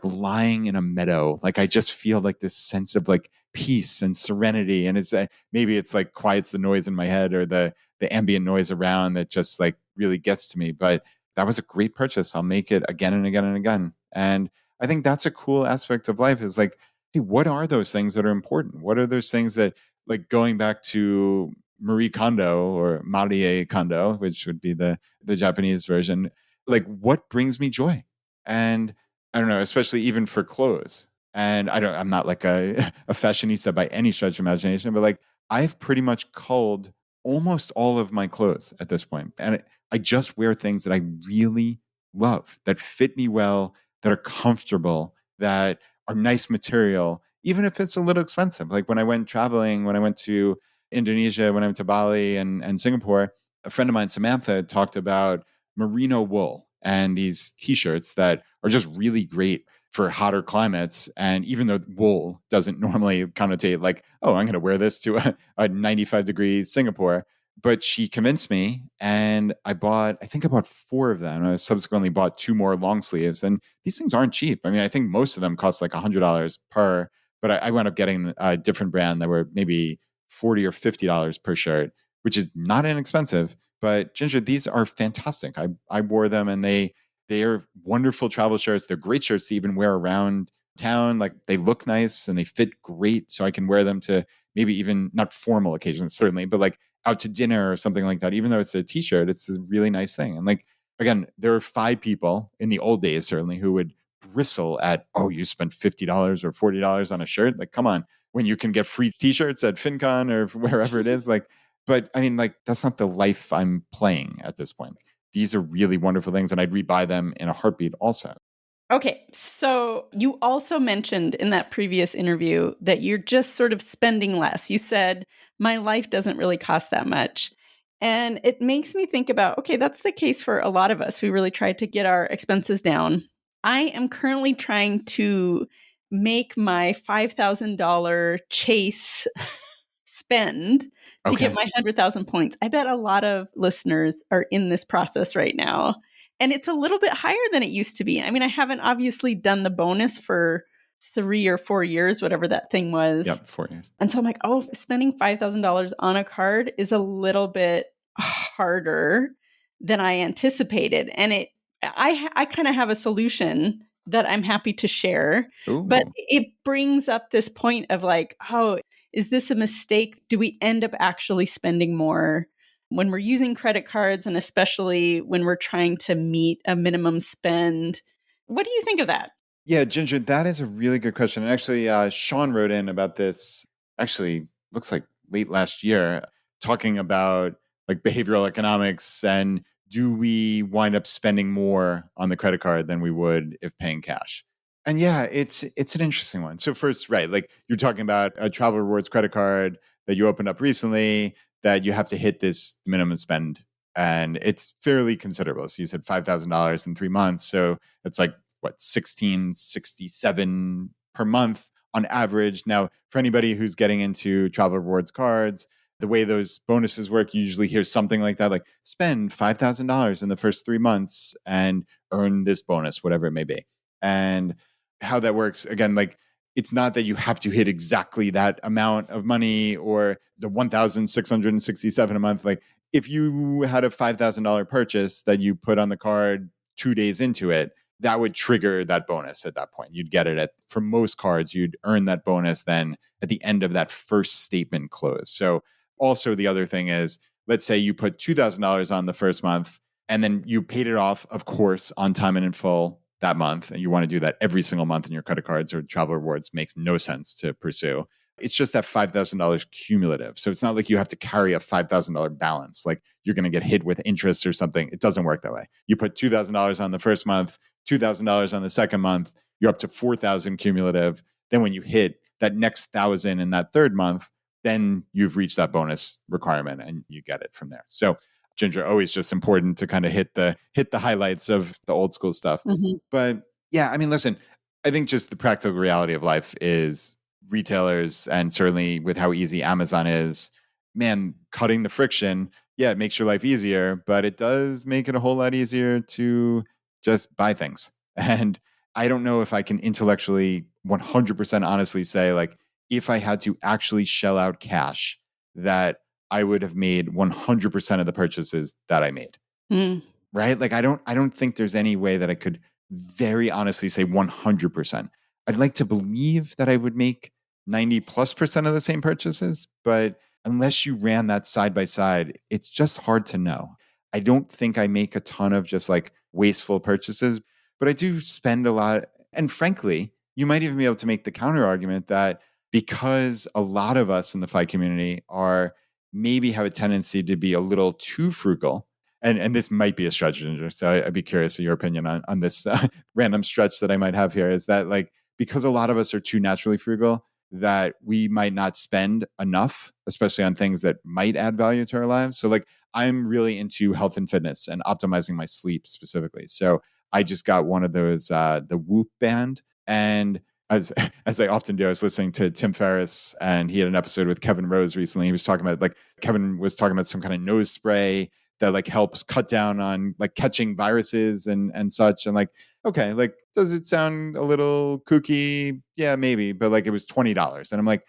lying in a meadow. Like I just feel like this sense of like peace and serenity. And it's maybe it's like quiets the noise in my head or the ambient noise around that just like really gets to me. But that was a great purchase. I'll make it again and again and again. And I think that's a cool aspect of life is like, hey, what are those things that are important? What are those things that, like going back to Marie Kondo or Marie Kondo, which would be the Japanese version, like what brings me joy? And I don't know, especially even for clothes. And I'm not like a fashionista by any stretch of imagination, but like I've pretty much culled almost all of my clothes at this point. And I just wear things that I really love, that fit me well, that are comfortable, that are nice material, even if it's a little expensive. Like when I went traveling, when I went to Indonesia, when I went to Bali and Singapore, a friend of mine, Samantha, talked about merino wool and these t-shirts that are just really great for hotter climates. And even though wool doesn't normally connotate like, oh, I'm going to wear this to a 95 degree Singapore, but she convinced me and I think I bought 4 of them. I subsequently bought 2 more long sleeves, and these things aren't cheap. I mean, I think most of them cost like $100 per, but I wound up getting a different brand that were maybe $40 or $50 per shirt, which is not inexpensive. But Ginger, these are fantastic. I wore them and they are wonderful travel shirts. They're great shirts to even wear around town. Like they look nice and they fit great. So I can wear them to maybe even not formal occasions, certainly, but like out to dinner or something like that. Even though it's a t-shirt, it's a really nice thing. And like, again, there are 5 people in the old days, certainly, who would bristle at, oh, you spent $50 or $40 on a shirt. Like, come on, when you can get free t-shirts at FinCon or wherever it is. Like, but I mean, like, that's not the life I'm playing at this point. These are really wonderful things, and I'd rebuy them in a heartbeat also. Okay, so you also mentioned in that previous interview that you're just sort of spending less. You said, my life doesn't really cost that much. And it makes me think about, okay, that's the case for a lot of us. We really tried to get our expenses down. I am currently trying to make my $5,000 chase spend to get my 100,000 points. I bet a lot of listeners are in this process right now. And it's a little bit higher than it used to be. I mean, I haven't obviously done the bonus for 3 or 4 years, whatever that thing was. Yep, 4 years. And so I'm like, oh, spending $5,000 on a card is a little bit harder than I anticipated. And I kind of have a solution that I'm happy to share. Ooh. But it brings up this point of like, oh, is this a mistake? Do we end up actually spending more when we're using credit cards, and especially when we're trying to meet a minimum spend? What do you think of that? Yeah, Ginger, that is a really good question. And actually, Sean wrote in about this, actually, looks like late last year, talking about like behavioral economics and do we wind up spending more on the credit card than we would if paying cash? And yeah, it's an interesting one. So first, right, like you're talking about a travel rewards credit card that you opened up recently that you have to hit this minimum spend, and it's fairly considerable. So you said $5,000 in 3 months, so it's like what, 1667 per month on average. Now, for anybody who's getting into travel rewards cards, the way those bonuses work, you usually hear something like that, like spend $5,000 in the first 3 months and earn this bonus, whatever it may be. And how that works, again, like it's not that you have to hit exactly that amount of money or the 1,667 a month. Like if you had a $5,000 purchase that you put on the card 2 days into it, that would trigger that bonus at that point. You'd get it for most cards, you'd earn that bonus then at the end of that first statement close. So also the other thing is, let's say you put $2,000 on the first month and then you paid it off, of course, on time and in full that month. And you want to do that every single month in your credit cards or travel rewards makes no sense to pursue. It's just that $5,000 cumulative. So it's not like you have to carry a $5,000 balance, like you're going to get hit with interest or something. It doesn't work that way. You put $2,000 on the first month, $2,000 on the second month, you're up to $4,000 cumulative. Then when you hit that next 1,000 in that third month, then you've reached that bonus requirement and you get it from there. So Ginger, always just important to kind of hit the highlights of the old school stuff. Mm-hmm. But yeah, I mean, listen, I think just the practical reality of life is retailers, and certainly with how easy Amazon is, man, cutting the friction, yeah, it makes your life easier, but it does make it a whole lot easier to just buy things. And I don't know if I can intellectually 100% honestly say, like, if I had to actually shell out cash, that I would have made 100% of the purchases that I made. Mm. Right? Like, I don't think there's any way that I could very honestly say 100%. I'd like to believe that I would make 90+% of the same purchases, but unless you ran that side by side, it's just hard to know. I don't think I make a ton of just like wasteful purchases, but I do spend a lot. And frankly, you might even be able to make the counter argument that because a lot of us in the FI community are maybe have a tendency to be a little too frugal, and this might be a stretch, Ginger, so I'd be curious of your opinion on this random stretch that I might have here, is that like, because a lot of us are too naturally frugal, that we might not spend enough, especially on things that might add value to our lives. So like, I'm really into health and fitness and optimizing my sleep specifically. So I just got one of those, the Whoop band. And as I often do, I was listening to Tim Ferriss, and he had an episode with Kevin Rose recently. He was talking about, like, Kevin was talking about some kind of nose spray that like helps cut down on like catching viruses and such. And like, okay, like, does it sound a little kooky? Yeah, maybe. But like, it was $20. And I'm like,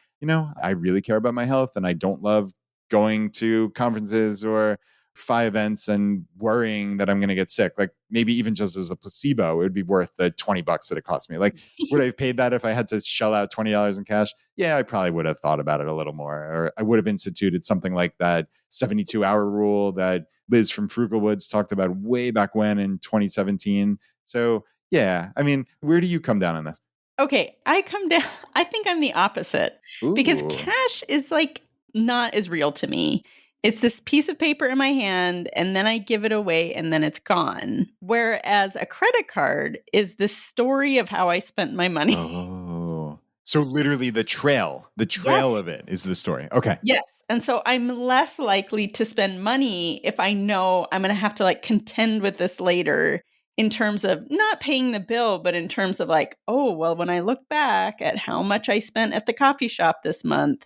I really care about my health, and I don't love going to conferences or FI events and worrying that I'm going to get sick. Like, maybe even just as a placebo, it would be worth the $20 that it cost me. Like, would I have paid that if I had to shell out $20 in cash? Yeah, I probably would have thought about it a little more, or I would have instituted something like that 72-hour rule that Liz from Frugal Woods talked about way back when in 2017. So yeah, I mean, where do you come down on this? Okay, I think I'm the opposite. Because cash is like not as real to me. It's this piece of paper in my hand, and then I give it away, and then it's gone. Whereas a credit card is the story of how I spent my money. Oh, so literally the trail Yes. of it is the story. Okay. Yes. And so I'm less likely to spend money if I know I'm going to have to like contend with this later, in terms of not paying the bill, but in terms of like, oh, well, when I look back at how much I spent at the coffee shop this month,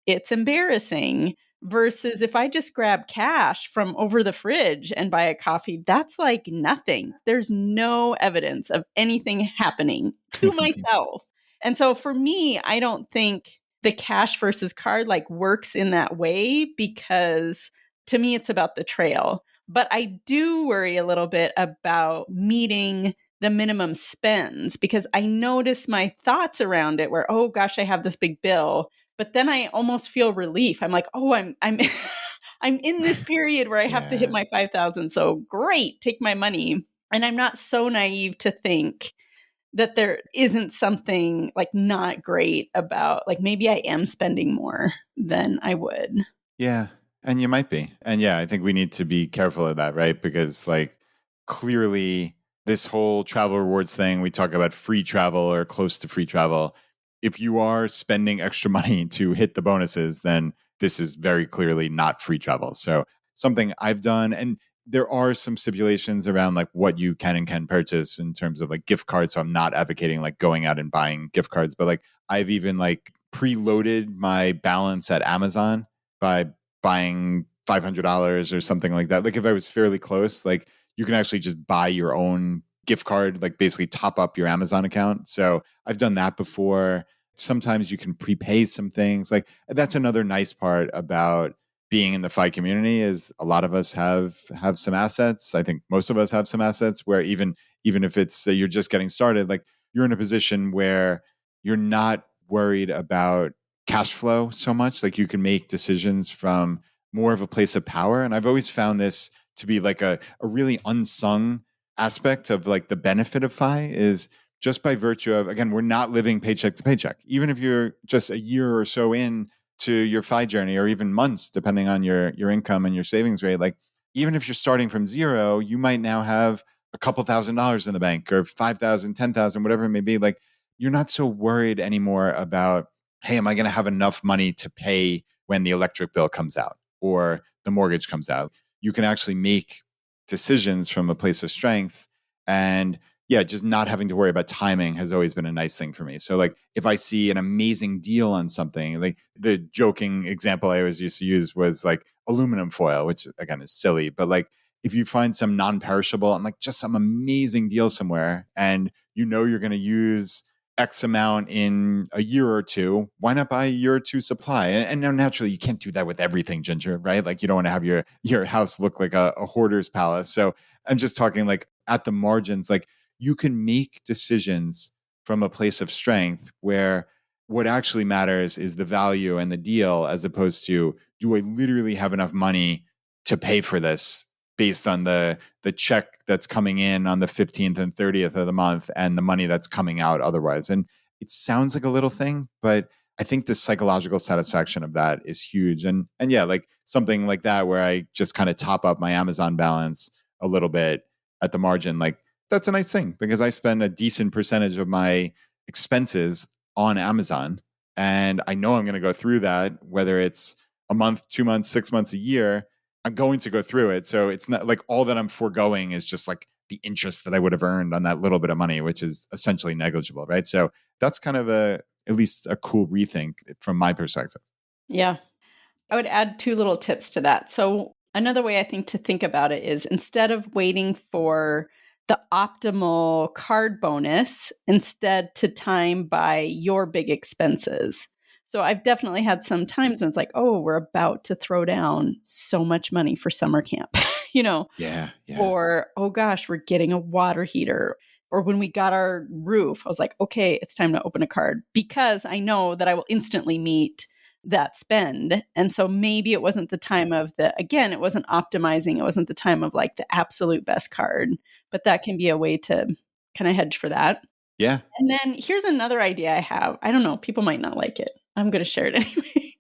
it's embarrassing. Versus if I just grab cash from over the fridge and buy a coffee, that's like nothing. There's no evidence of anything happening to myself. And so for me, I don't think the cash versus card like works in that way, because to me, it's about the trail. But I do worry a little bit about meeting the minimum spends, because I notice my thoughts around it where, oh gosh, I have this big bill. But then I almost feel relief. I'm like, oh, I'm I'm in this period where I have to hit my 5,000. So great, take my money. And I'm not so naive to think that there isn't something like not great about, like, maybe I am spending more than I would. Yeah. And you might be. And yeah, I think we need to be careful of that, right? Because like, clearly this whole travel rewards thing, we talk about free travel or close to free travel. If you are spending extra money to hit the bonuses, then this is very clearly not free travel. So something I've done, and there are some stipulations around like what you can and can purchase in terms of like gift cards. So I'm not advocating like going out and buying gift cards, but like, I've even like preloaded my balance at Amazon by buying $500 or something like that. Like, if I was fairly close, like, you can actually just buy your own gift card, like basically top up your Amazon account. So I've done that before. Sometimes you can prepay some things. Like, that's another nice part about being in the FI community, is a lot of us have some assets. I think most of us have some assets where even if it's you're just getting started, like, you're in a position where you're not worried about cash flow so much. Like, you can make decisions from more of a place of power. And I've always found this to be like a really unsung aspect of like the benefit of FI, is just by virtue of, again, we're not living paycheck to paycheck. Even if you're just a year or so in to your FI journey, or even months, depending on your income and your savings rate, like, even if you're starting from zero, you might now have a couple $1,000s in the bank, or 5,000, 10,000, whatever it may be. Like, you're not so worried anymore about, hey, am I going to have enough money to pay when the electric bill comes out or the mortgage comes out? You can actually make decisions from a place of strength. And yeah, just not having to worry about timing has always been a nice thing for me. So like if I see an amazing deal on something, like the joking example I always used to use was like aluminum foil, which again is silly, but like if you find some non-perishable and like just some amazing deal somewhere and you know you're going to use X amount in a year or two, why not buy a year or two supply? And now naturally you can't do that with everything, Ginger, right? Like you don't want to have your house look like a hoarder's palace. So I'm just talking like at the margins, like you can make decisions from a place of strength where what actually matters is the value and the deal, as opposed to, do I literally have enough money to pay for this based on the check that's coming in on the 15th and 30th of the month and the money that's coming out otherwise. And it sounds like a little thing, but I think the psychological satisfaction of that is huge. And yeah, like something like that where I just kind of top up my Amazon balance a little bit at the margin, like that's a nice thing because I spend a decent percentage of my expenses on Amazon. And I know I'm going to go through that, whether it's a month, 2 months, 6 months, a year, I'm going to go through it. So it's not like all that I'm foregoing is just like the interest that I would have earned on that little bit of money, which is essentially negligible, right? So that's kind of at least a cool rethink from my perspective. Yeah. I would add two little tips to that. So another way I think to think about it is instead of waiting for the optimal card bonus, instead to time by your big expenses. So I've definitely had some times when it's like, oh, we're about to throw down so much money for summer camp, Yeah. or, oh gosh, we're getting a water heater. Or when we got our roof, I was like, okay, it's time to open a card because I know that I will instantly meet that spend. And so maybe it wasn't the time of again, it wasn't optimizing. It wasn't the time of like the absolute best card, but that can be a way to kind of hedge for that. Yeah. And then here's another idea I have. I don't know, people might not like it. I'm going to share it anyway,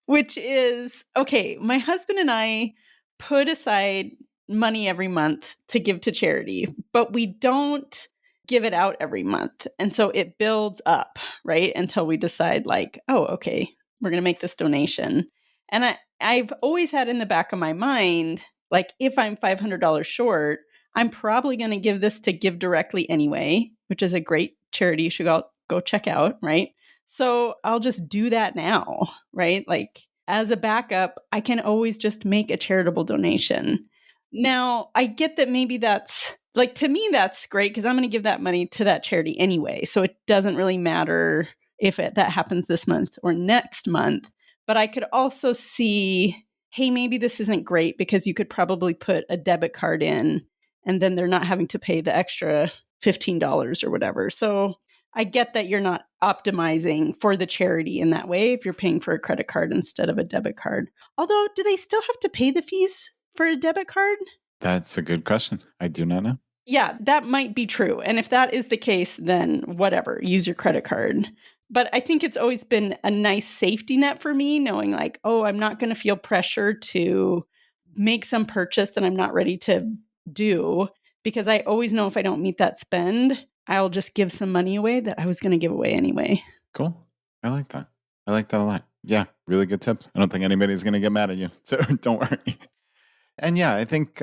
which is, okay, my husband and I put aside money every month to give to charity, but we don't give it out every month. And so it builds up, right? Until we decide like, oh, okay, we're going to make this donation. And I've always had in the back of my mind, like if I'm $500 short, I'm probably going to give this to Give Directly anyway, which is a great charity you should go check out, right? So I'll just do that now, right? Like as a backup, I can always just make a charitable donation. Now, I get that maybe that's like, to me, that's great because I'm going to give that money to that charity anyway. So it doesn't really matter if that happens this month or next month. But I could also see, hey, maybe this isn't great because you could probably put a debit card in and then they're not having to pay the extra $15 or whatever. So I get that you're not optimizing for the charity in that way if you're paying for a credit card instead of a debit card. Although, do they still have to pay the fees for a debit card? That's a good question. I do not know. Yeah, that might be true. And if that is the case, then whatever, use your credit card. But I think it's always been a nice safety net for me, knowing like, oh, I'm not going to feel pressure to make some purchase that I'm not ready to do, because I always know if I don't meet that spend, I'll just give some money away that I was going to give away anyway. Cool. I like that. I like that a lot. Yeah, really good tips. I don't think anybody's going to get mad at you. So don't worry. And yeah, I think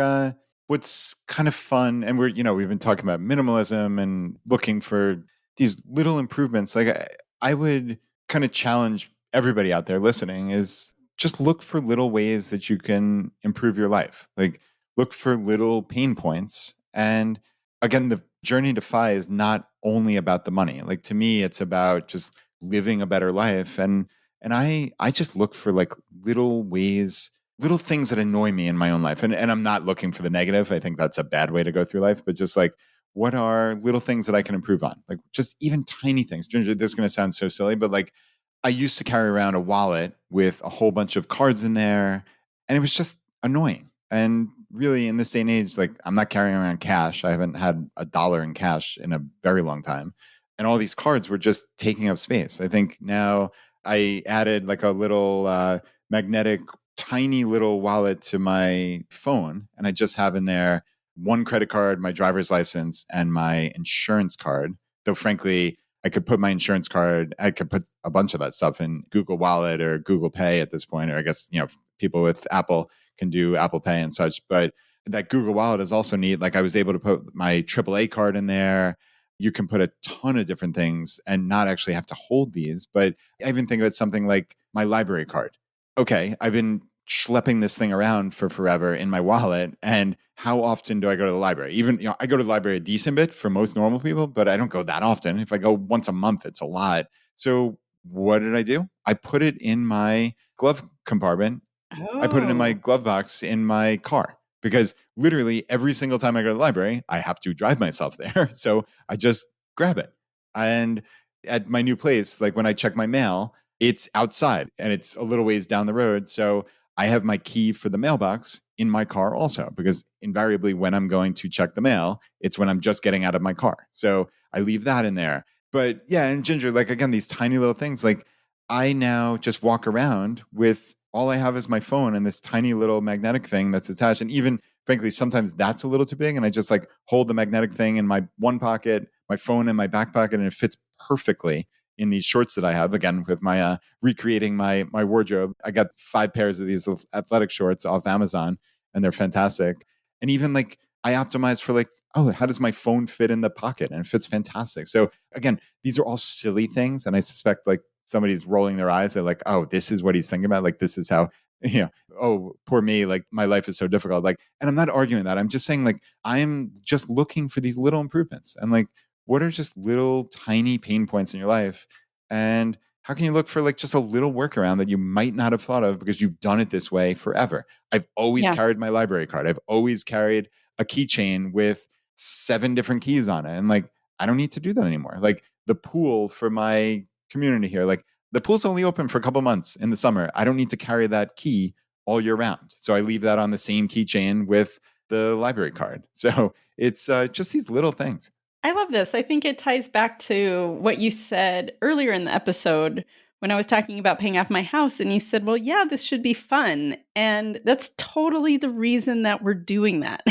what's kind of fun, and we've been talking about minimalism and looking for these little improvements. Like I would kind of challenge everybody out there listening is just look for little ways that you can improve your life. Like look for little pain points. And again, the journey to FI is not only about the money. Like to me, it's about just living a better life. And I just look for like little ways, little things that annoy me in my own life. And I'm not looking for the negative. I think that's a bad way to go through life, but just like, what are little things that I can improve on? Like just even tiny things. Ginger, this is going to sound so silly, but like I used to carry around a wallet with a whole bunch of cards in there and it was just annoying. And really in this day and age, like I'm not carrying around cash. I haven't had $1 in cash in a very long time. And all these cards were just taking up space. I think now I added like a little magnetic tiny little wallet to my phone, and I just have in there one credit card, my driver's license, and my insurance card. Though frankly, I could put my insurance card, I could put a bunch of that stuff in Google Wallet or Google Pay at this point, or I guess, people with Apple can do Apple Pay and such. But that Google Wallet is also neat. Like I was able to put my AAA card in there. You can put a ton of different things and not actually have to hold these. But I even think of it something like my library card. Okay, I've been schlepping this thing around for forever in my wallet. And how often do I go to the library? Even, I go to the library a decent bit for most normal people, but I don't go that often. If I go once a month, it's a lot. So what did I do? I put it in my glove compartment. I put it in my Oh. glove box in my car because literally every single time I go to the library, I have to drive myself there. So I just grab it. And at my new place, like when I check my mail, it's outside and it's a little ways down the road. So I have my key for the mailbox in my car also, because invariably when I'm going to check the mail, it's when I'm just getting out of my car. So I leave that in there. But yeah, and Ginger, like again, these tiny little things, like I now just walk around with all I have is my phone and this tiny little magnetic thing that's attached. And even frankly, sometimes that's a little too big. And I just like hold the magnetic thing in my one pocket, my phone in my back pocket, and it fits perfectly in these shorts that I have. Again, with my recreating my wardrobe. I got 5 pairs of these athletic shorts off Amazon, and they're fantastic. And even like I optimize for like, oh, how does my phone fit in the pocket? And it fits fantastic. So again, these are all silly things. And I suspect like somebody's rolling their eyes. They're like, oh, this is what he's thinking about. Like, this is how, oh, poor me. Like, my life is so difficult. Like, and I'm not arguing that. I'm just saying, like, I'm just looking for these little improvements. And like, what are just little tiny pain points in your life? And how can you look for like just a little workaround that you might not have thought of because you've done it this way forever? I've always Yeah. carried my library card. I've always carried a keychain with 7 different keys on it. And like, I don't need to do that anymore. Like, the pool for my community here, like the pool's only open for a couple months in the summer. I don't need to carry that key all year round. So I leave that on the same keychain with the library card. So it's just these little things. I love this. I think it ties back to what you said earlier in the episode when I was talking about paying off my house. And you said, well, yeah, this should be fun. And that's totally the reason that we're doing that.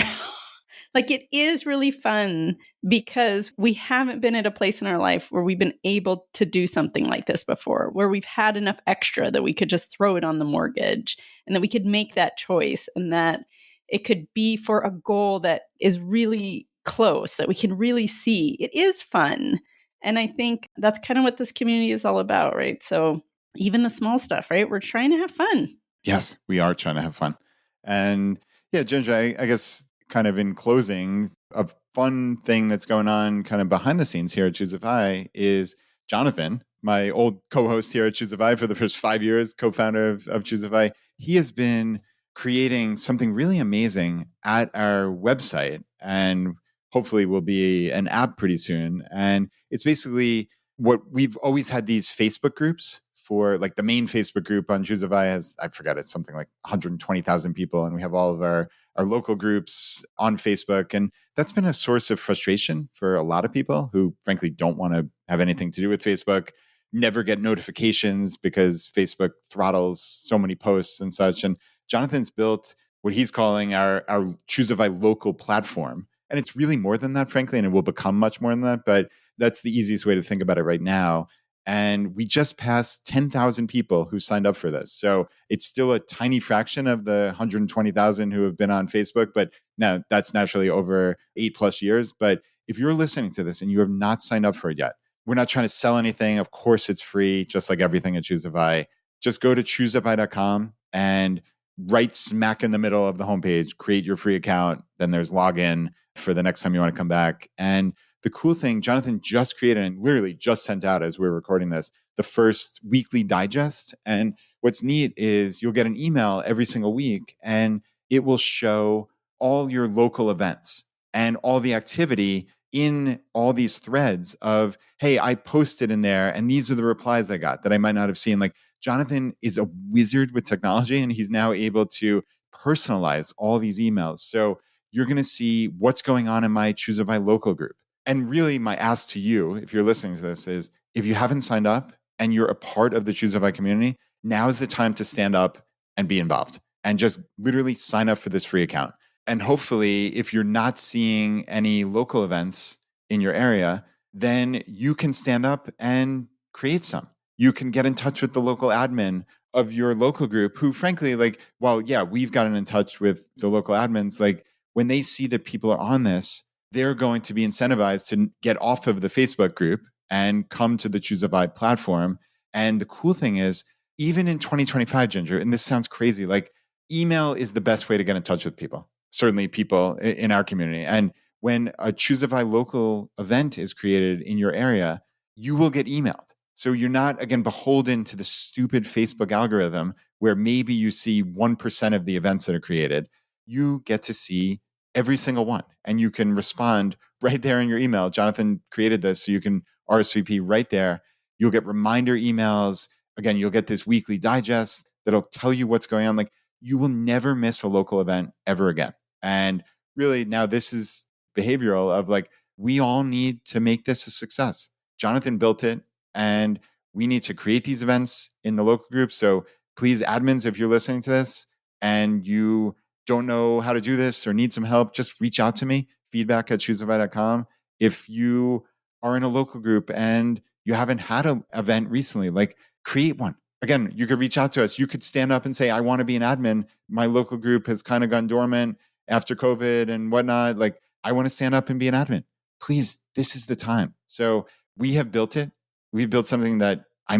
Like, it is really fun because we haven't been at a place in our life where we've been able to do something like this before, where we've had enough extra that we could just throw it on the mortgage and that we could make that choice, and that it could be for a goal that is really close, that we can really see. It is fun. And I think that's kind of what this community is all about, right? So even the small stuff, right? We're trying to have fun. Yes, we are trying to have fun. And yeah, Ginger, I guess kind of in closing, a fun thing that's going on kind of behind the scenes here at ChooseFI is Jonathan, my old co-host here at ChooseFI for the first 5 years, co-founder of ChooseFI. He has been creating something really amazing at our website, and hopefully will be an app pretty soon. And it's basically what we've always had, these Facebook groups. For like the main Facebook group on ChooseFI has, I forgot, it's something like 120,000 people. And we have all of our local groups on Facebook. And that's been a source of frustration for a lot of people who frankly don't want to have anything to do with Facebook, never get notifications because Facebook throttles so many posts and such. And Jonathan's built what he's calling our ChooseFI local platform. And it's really more than that, frankly, and it will become much more than that. But that's the easiest way to think about it right now. And we just passed 10,000 people who signed up for this. So it's still a tiny fraction of the 120,000 who have been on Facebook, but now that's naturally over 8+ years. But if you're listening to this and you have not signed up for it yet, we're not trying to sell anything. Of course, it's free, just like everything at ChooseFI. Just go to ChooseFI.com and right smack in the middle of the homepage, create your free account. Then there's login for the next time you want to come back. And the cool thing, Jonathan just created and literally just sent out as we're recording this, the first weekly digest. And what's neat is you'll get an email every single week and it will show all your local events and all the activity in all these threads of, hey, I posted in there and these are the replies I got that I might not have seen. Like, Jonathan is a wizard with technology and he's now able to personalize all these emails. So you're going to see what's going on in my ChooseFI local group. And really, my ask to you, if you're listening to this, is if you haven't signed up and you're a part of the ChooseFI community, now is the time to stand up and be involved and just literally sign up for this free account. And hopefully, if you're not seeing any local events in your area, then you can stand up and create some. You can get in touch with the local admin of your local group who, frankly, like, well, yeah, we've gotten in touch with the local admins. Like, when they see that people are on this, they're going to be incentivized to get off of the Facebook group and come to the ChooseFI platform. And the cool thing is, even in 2025, Ginger, and this sounds crazy, like, email is the best way to get in touch with people, certainly people in our community. And when a ChooseFI local event is created in your area, you will get emailed. So you're not, again, beholden to the stupid Facebook algorithm where maybe you see 1% of the events that are created. You get to see every single one and you can respond right there in your email. Jonathan created this so you can RSVP right there. You'll get reminder emails. Again, you'll get this weekly digest that'll tell you what's going on. Like, you will never miss a local event ever again. And really, now this is behavioral of like, we all need to make this a success. Jonathan built it, and we need to create these events in the local group. So please, admins, if you're listening to this and you don't know how to do this or need some help, just reach out to me, feedback@choosefi.com. If you are in a local group and you haven't had an event recently, like, create one. Again, you could reach out to us. You could stand up and say, I want to be an admin. My local group has kind of gone dormant after COVID and whatnot. Like, I want to stand up and be an admin. Please, this is the time. So we have built it. We've built something that I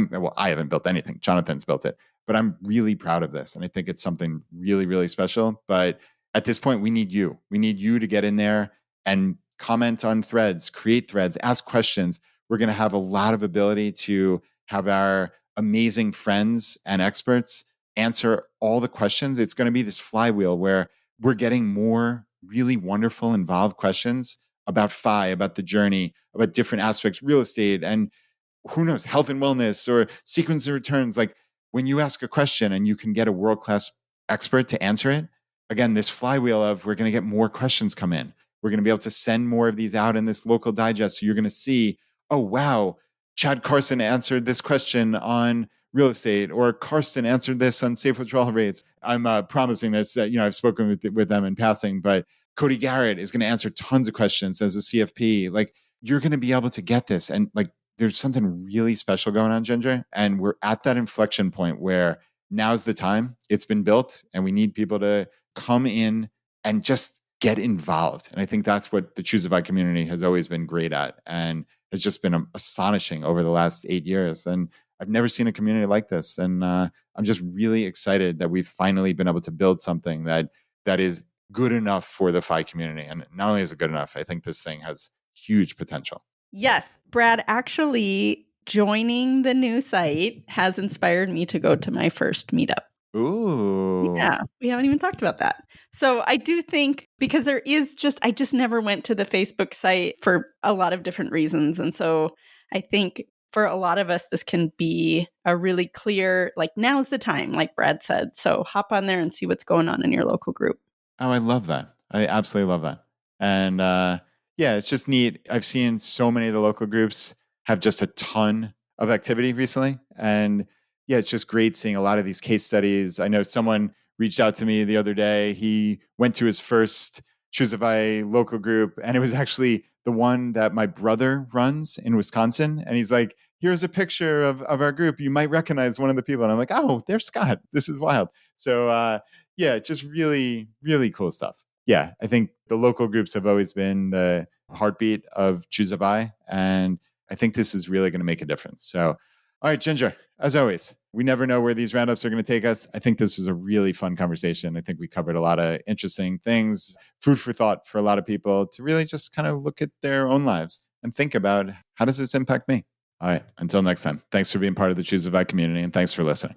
haven't built anything. Jonathan's built it, but I'm really proud of this. And I think it's something really, really special. But at this point, we need you. We need you to get in there and comment on threads, create threads, ask questions. We're going to have a lot of ability to have our amazing friends and experts answer all the questions. It's going to be this flywheel where we're getting more really wonderful, involved questions about FI, about the journey, about different aspects, real estate, and who knows, health and wellness or sequence of returns. Like, when you ask a question and you can get a world-class expert to answer it, again, this flywheel of we're going to get more questions come in. We're going to be able to send more of these out in this local digest. So you're going to see, oh, wow, Chad Carson answered this question on real estate, or Karsten answered this on safe withdrawal rates. I'm promising this. I've spoken with them in passing, but Cody Garrett is going to answer tons of questions as a CFP. Like, you're going to be able to get this, and like, there's something really special going on, Ginger, and we're at that inflection point where now's the time. It's been built, and we need people to come in and just get involved. And I think that's what the ChooseFI community has always been great at, and has just been astonishing over the last 8 years. And I've never seen a community like this. And I'm just really excited that we've finally been able to build something that is good enough for the FI community. And not only is it good enough, I think this thing has huge potential. Yes, Brad, actually joining the new site has inspired me to go to my first meetup. Ooh. Yeah, we haven't even talked about that. So I do think, because I just never went to the Facebook site for a lot of different reasons. And so I think for a lot of us, this can be a really clear, like, now's the time, like Brad said. So hop on there and see what's going on in your local group. Oh, I love that. I absolutely love that. And yeah, it's just neat. I've seen so many of the local groups have just a ton of activity recently. And yeah, it's just great seeing a lot of these case studies. I know someone reached out to me the other day. He went to his first ChooseFI local group, and it was actually the one that my brother runs in Wisconsin. And he's like, here's a picture of our group. You might recognize one of the people. And I'm like, oh, there's Scott. This is wild. So yeah, just really, really cool stuff. Yeah, I think the local groups have always been the heartbeat of ChooseFI, and I think this is really going to make a difference. So, all right, Ginger, as always, we never know where these roundups are going to take us. I think this is a really fun conversation. I think we covered a lot of interesting things, food for thought for a lot of people to really just kind of look at their own lives and think about, how does this impact me? All right, until next time, thanks for being part of the ChooseFI community, and thanks for listening.